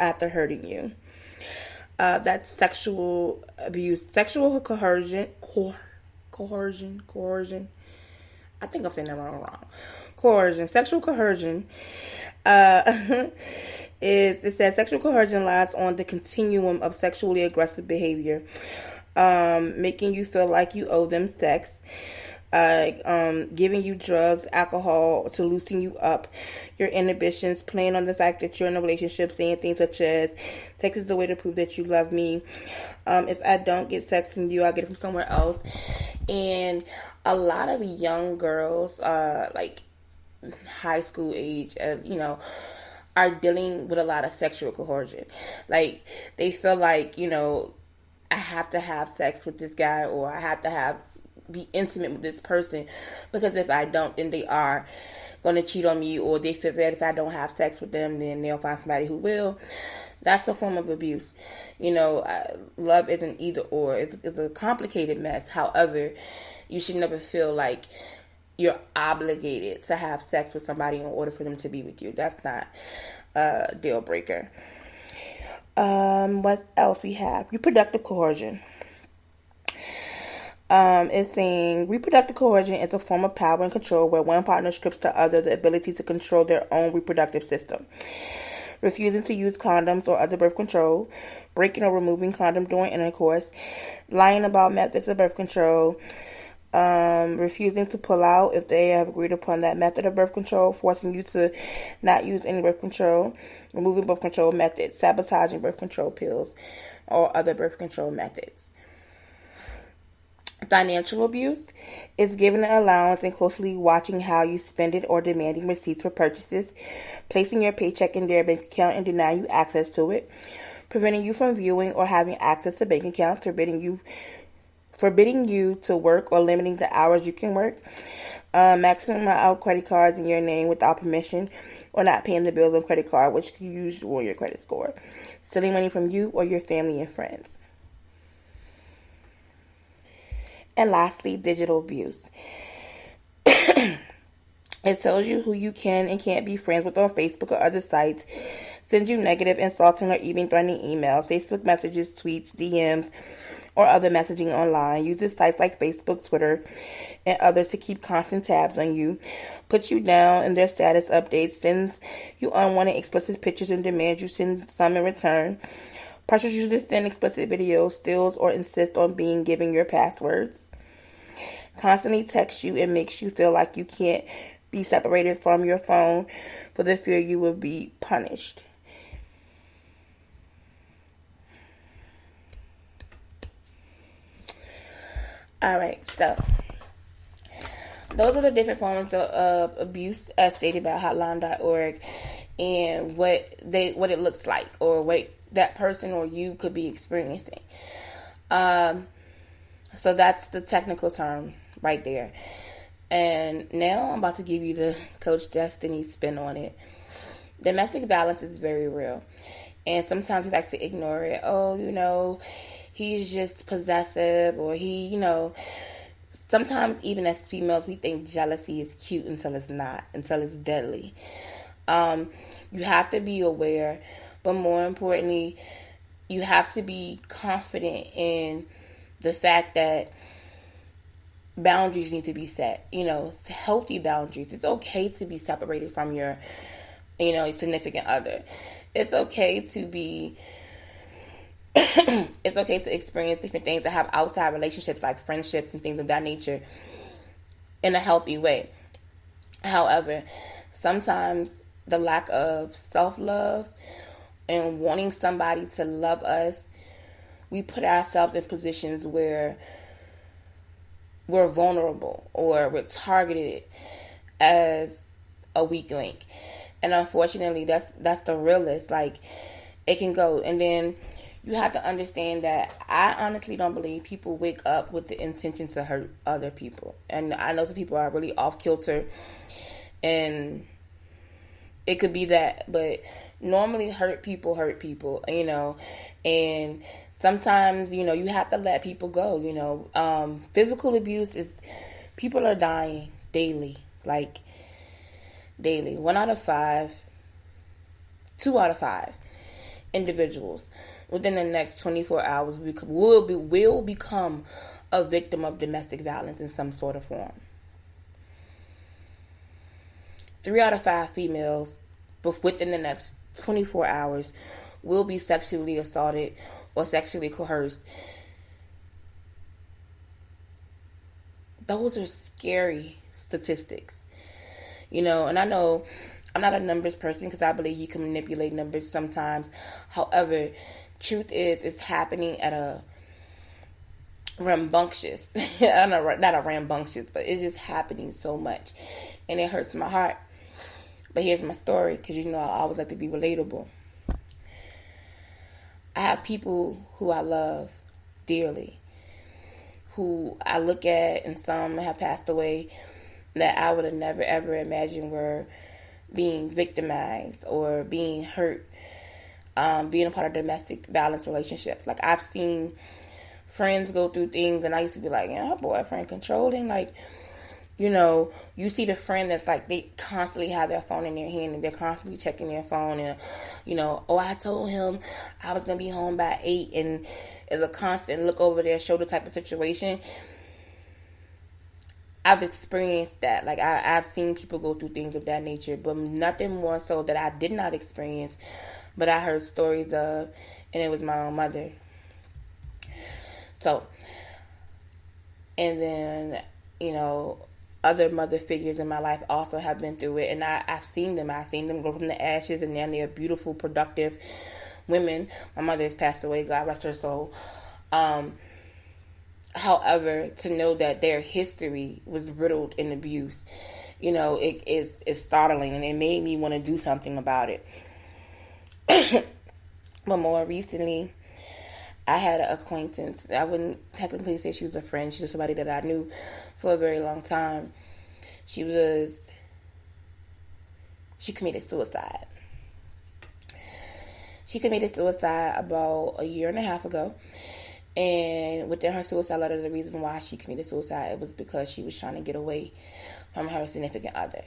after hurting you. That's sexual abuse, sexual coercion. I think I'm saying that wrong. Coercion, sexual coercion. Uh, it says sexual coercion lies on the continuum of sexually aggressive behavior, making you feel like you owe them sex, giving you drugs, alcohol to loosen you up, your inhibitions, playing on the fact that you're in a relationship, saying things such as, sex is the way to prove that you love me. If I don't get sex from you, I'll get it from somewhere else. And a lot of young girls, like high school age, are dealing with a lot of sexual coercion. Like, they feel like, I have to have sex with this guy, or I have to be intimate with this person, because if I don't, then they are going to cheat on me, or they feel that if I don't have sex with them, then they'll find somebody who will. That's a form of abuse. Love isn't either or. It's a complicated mess. However, you should never feel like you're obligated to have sex with somebody in order for them to be with you. That's not a deal breaker. What else we have? Reproductive coercion. It's saying reproductive coercion is a form of power and control where one partner strips the other the ability to control their own reproductive system. Refusing to use condoms or other birth control, breaking or removing condom during intercourse, lying about methods of birth control, refusing to pull out if they have agreed upon that method of birth control, forcing you to not use any birth control, removing birth control methods, sabotaging birth control pills, or other birth control methods. Financial abuse is giving an allowance and closely watching how you spend it, or demanding receipts for purchases, placing your paycheck in their bank account and denying you access to it, preventing you from viewing or having access to bank accounts, forbidding you to work or limiting the hours you can work, maximum out credit cards in your name without permission, or not paying the bills on credit card, which can use your credit score, stealing money from you or your family and friends. And lastly, digital abuse. It tells you who you can and can't be friends with on Facebook or other sites, sends you negative, insulting, or even threatening emails, Facebook messages, tweets, DMs, or other messaging online, uses sites like Facebook, Twitter, and others to keep constant tabs on you, puts you down in their status updates, sends you unwanted explicit pictures and demands you send some in return, pressures you to send explicit videos, steals or insists on being given your passwords, constantly texts you and makes you feel like you can't be separated from your phone for the fear you will be punished. Alright, so those are the different forms of abuse as stated by hotline.org, and what it looks like, or what that person or you could be experiencing. So that's the technical term right there. And now I'm about to give you the Coach Destiny spin on it. Domestic violence is very real. And sometimes we like to ignore it. Oh, he's just possessive, or sometimes even as females, we think jealousy is cute until it's not, until it's deadly. You have to be aware, but more importantly, you have to be confident in the fact that boundaries need to be set. Healthy boundaries. It's okay to be separated from your, significant other. It's okay to be, it's okay to experience different things, to have outside relationships like friendships and things of that nature in a healthy way. However, sometimes the lack of self-love and wanting somebody to love us, we put ourselves in positions where we're vulnerable or we're targeted as a weak link. And unfortunately, that's the realest. Like, it can go. And then you have to understand that I honestly don't believe people wake up with the intention to hurt other people. And I know some people are really off kilter, and it could be that, but normally hurt people, and sometimes, you have to let people go, physical abuse is, people are dying daily, like daily. 1 out of 5, 2 out of 5 individuals within the next 24 hours will become a victim of domestic violence in some sort of form. 3 out of 5 females within the next 24 hours will be sexually assaulted or sexually coerced. Those are scary statistics. And I know I'm not a numbers person because I believe you can manipulate numbers sometimes. However, truth is, it's happening at a rambunctious, I don't know, not a rambunctious, but it's just happening so much. And it hurts my heart. But here's my story, because I always like to be relatable. I have people who I love dearly, who I look at, and some have passed away, that I would have never ever imagined were being victimized or being hurt, being a part of domestic violence relationships. Like, I've seen friends go through things, and I used to be like, her boyfriend controlling. Like, you see the friend that's like, they constantly have their phone in their hand and they're constantly checking their phone, and I told him I was gonna be home by 8, and it's a constant look over their shoulder type of situation. I've experienced that. Like, I've seen people go through things of that nature, but nothing more so that I did not experience, but I heard stories of, and it was my own mother. So, and then, other mother figures in my life also have been through it, and I've seen them. I've seen them go from the ashes, and now they're beautiful, productive women. My mother has passed away, God rest her soul. However, to know that their history was riddled in abuse, it's startling, and it made me want to do something about it. But more recently, I had an acquaintance. I wouldn't technically say she was a friend. She was somebody that I knew for a very long time. She committed suicide. She committed suicide about a year and a half ago. And within her suicide letter, the reason why she committed suicide, it was because she was trying to get away from her significant other.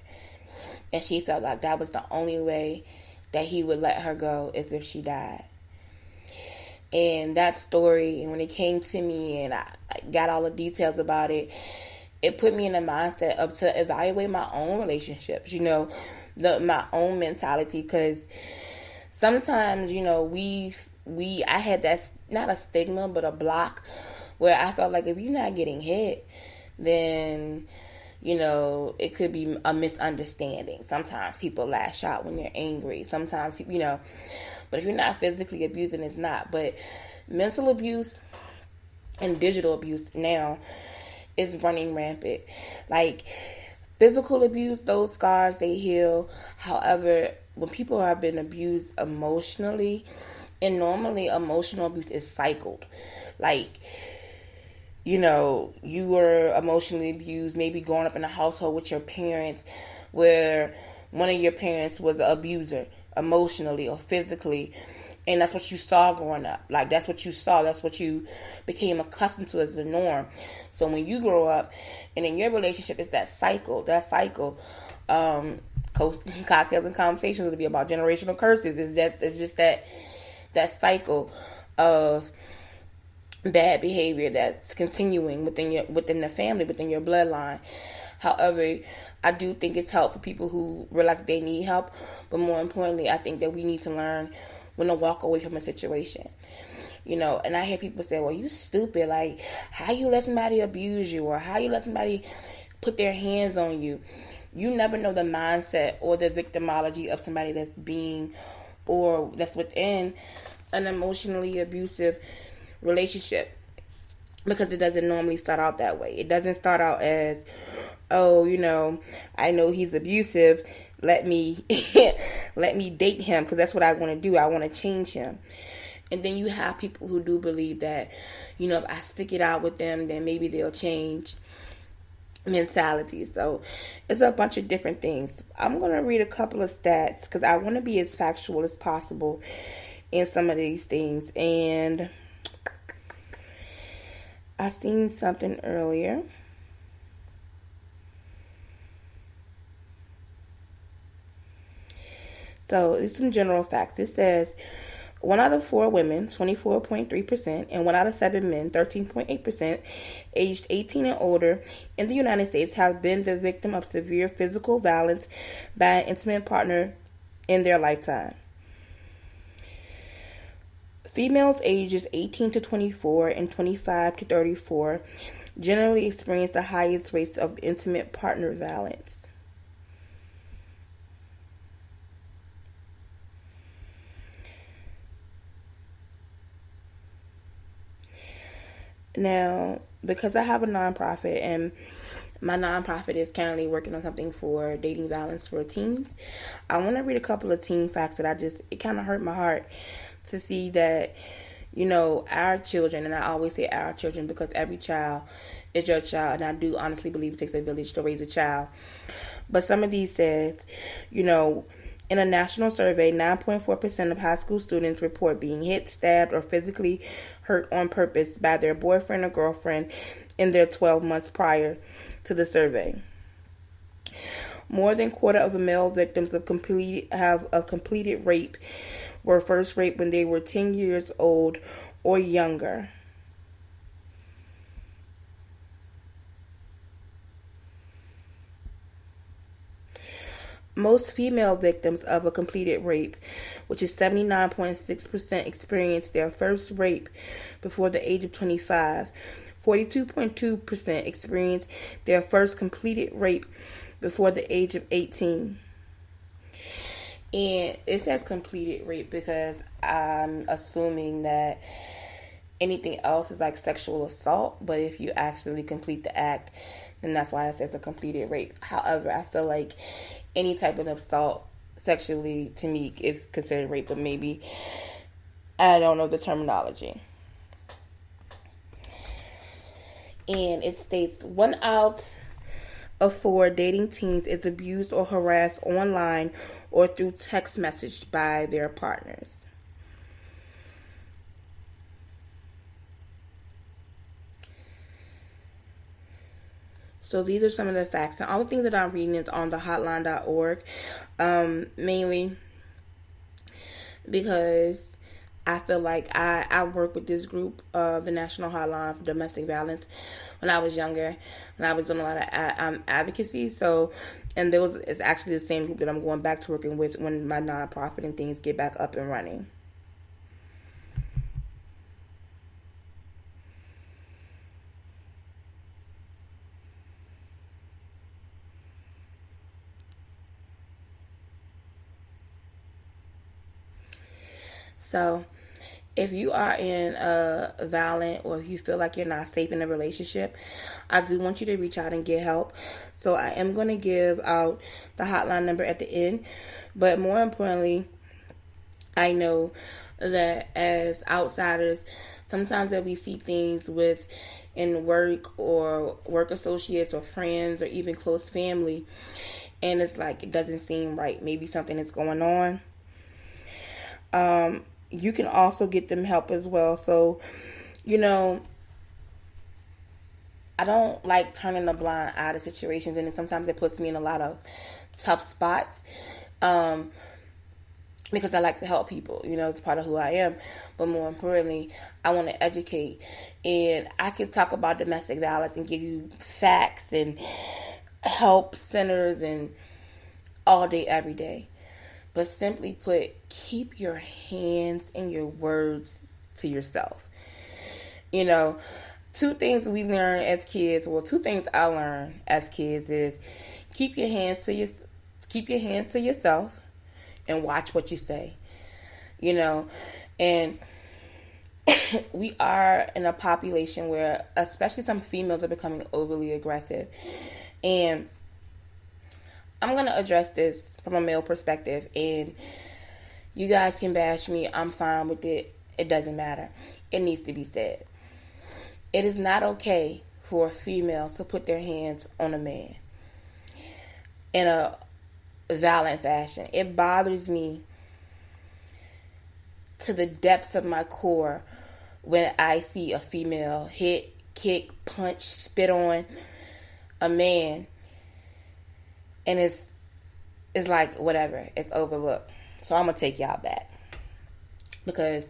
And she felt like that was the only way that he would let her go, is if she died. And that story, and when it came to me and I got all the details about it, it put me in the mindset of to evaluate my own relationships, my own mentality. Because sometimes, I had that, not a stigma, but a block where I felt like if you're not getting hit, then, it could be a misunderstanding. Sometimes people lash out when they're angry. Sometimes, but if you're not physically abusing, it's not. But mental abuse and digital abuse now is running rampant. Like, physical abuse, those scars, they heal. However, when people have been abused emotionally, and normally emotional abuse is cycled. Like, you were emotionally abused, maybe growing up in a household with your parents where one of your parents was an abuser, emotionally or physically, and that's what you saw growing up. Like, that's what you saw, that's what you became accustomed to as the norm. So when you grow up and in your relationship, it's that cycle. Cocktails and Conversations will be about generational curses. It's just that cycle of bad behavior that's continuing within the family, within your bloodline. However, I do think it's helpful for people who realize they need help, but more importantly, I think that we need to learn when to walk away from a situation. And I hear people say, well, you stupid, like, how you let somebody abuse you, or how you let somebody put their hands on you. You never know the mindset or the victimology of somebody that's that's within an emotionally abusive relationship, because it doesn't normally start out that way. It doesn't start out as, I know he's abusive, let me date him because that's what I want to do. I want to change him. And then you have people who do believe that, if I stick it out with them, then maybe they'll change mentality. So it's a bunch of different things. I'm going to read a couple of stats because I want to be as factual as possible in some of these things. And I seen something earlier. So it's some general facts. It says 1 out of 4 women, 24.3%, and 1 out of 7 men, 13.8%, aged 18 and older in the United States have been the victim of severe physical violence by an intimate partner in their lifetime. Females ages 18 to 24 and 25 to 34 generally experience the highest rates of intimate partner violence. Now, because I have a nonprofit and my nonprofit is currently working on something for dating violence for teens, I want to read a couple of teen facts that it kind of hurt my heart to see that, our children, and I always say our children because every child is your child, and I do honestly believe it takes a village to raise a child. But some of these says, in a national survey, 9.4% of high school students report being hit, stabbed, or physically hurt on purpose by their boyfriend or girlfriend in their 12 months prior to the survey. More than a quarter of the male victims of completed rape were first raped when they were 10 years old or younger. Most female victims of a completed rape, which is 79.6%, experienced their first rape before the age of 25. 42.2% experienced their first completed rape before the age of 18. And it says completed rape because I'm assuming that anything else is like sexual assault, but if you actually complete the act, then that's why it says a completed rape. However, I feel like any type of assault sexually to me is considered rape, but maybe I don't know the terminology. And it states 1 out of 4 dating teens is abused or harassed online or through text message by their partners. So these are some of the facts. The only thing that I'm reading is on the hotline.org, mainly because I feel like I work with this group, the National Hotline for Domestic Violence, when I was younger, when I was doing a lot of advocacy. So, and it's actually the same group that I'm going back to working with when my nonprofit and things get back up and running. So, if you are in a violent or if you feel like you're not safe in a relationship, I do want you to reach out and get help. So I am going to give out the hotline number at the end. But more importantly, I know that as outsiders, sometimes that we see things in work or work associates or friends or even close family, and it's like it doesn't seem right. Maybe something is going on. You can also get them help as well. So, I don't like turning a blind eye to situations, and sometimes it puts me in a lot of tough spots because I like to help people. It's part of who I am. But more importantly, I want to educate. And I can talk about domestic violence and give you facts and help centers and all day, every day. But simply put, keep your hands and your words to yourself. 2 things we learn as kids, two things I learned as kids is keep your hands to yourself and watch what you say. And we are in a population where especially some females are becoming overly aggressive. And I'm going to address this from a male perspective, and you guys can bash me. I'm fine with it. It doesn't matter. It needs to be said. It is not okay for a female to put their hands on a man in a violent fashion. It bothers me to the depths of my core when I see a female hit, kick, punch, spit on a man, and it's like whatever, it's overlooked. So I'm gonna take y'all back. because